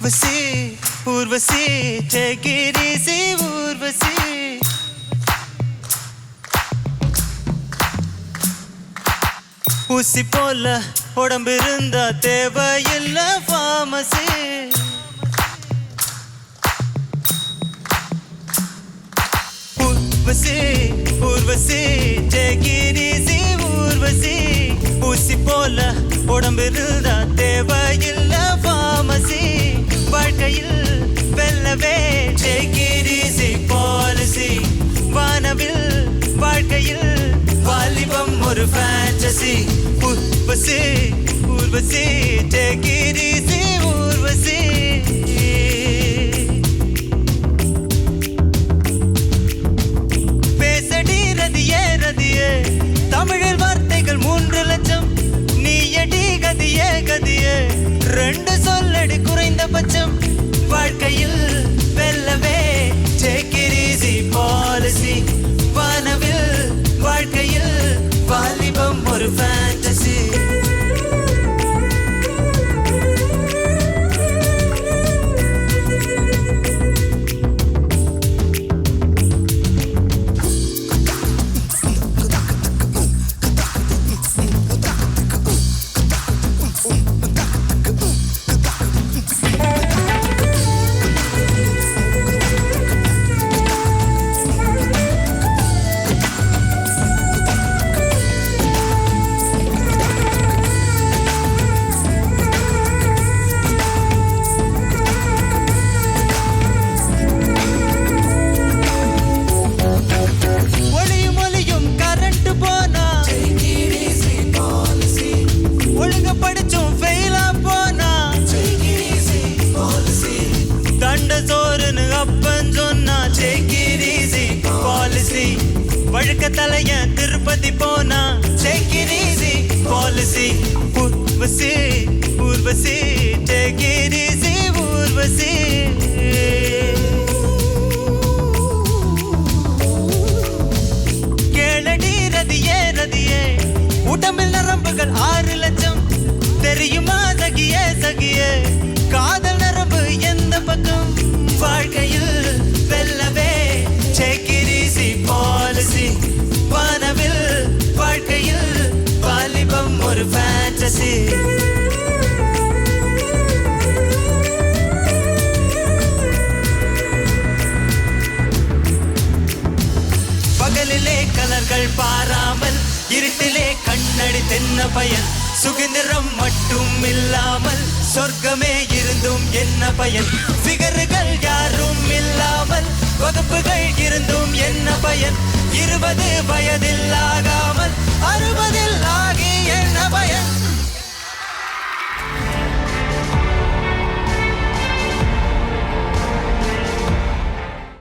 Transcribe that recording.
Urvashi Urvashi take it easy Urvashi ஊசி போல உடம்பு இருந்தா தேவையில்ல pharmacy Urvashi Urvashi take it easy Urvashi ஊசி போல உடம்பு இருந்தா தேவையில்ல ஃபார்மசி வாழ்க்கையில் வெல்லவே take it easy பாலிசி வானவில் வாழ்க்கையில் வாலிபம் ஒரு fantasy Urvashi Urvashi take it easy Urvashi பேசடி ரதியே ரதியே தமிழில் வார்த்தைகள் 3 லட்சம் நீயடி கதியே கதியே 2 சொல்லடி குறைந்தபட்சம் வாழ்க்கையில் வெல்லவே take it easy பாலிசி வானவில் வாழ்க்கையில் வாலிபம் ஒரு ஃபேண்டசி வழுக்க தலைய திருப்பதி போனா take it easy policy Urvashi Urvashi take it easy Urvashi கேளடி ரதியே ரதியே உடம்பில் நரம்புகள் 6 லட்சம் தெரியுமா சகியே சகியே காதல் நரம்பு எந்த பக்கம் வாழ்க்கையில் வெல்லவே take it easy பாலிசி வானவில் வாழ்க்கையில் வாலிபம் ஒரு ஃபேண்டசி பகலிலே கலர்கள் பாராமல் இருட்டிலே கண்ணடி தென்ன பயன் சுதந்திரம் மட்டும் இல்லாமல் சொர்க்கமே இருந்தும் என்ன பயன் ஃபிகர்கள் யாரும் இல்லாமல் வகுப்புகள் இருந்தும் என்ன பயன் 20 வயதில் ஆகாமல் 60 ஆகி என்ன பயன்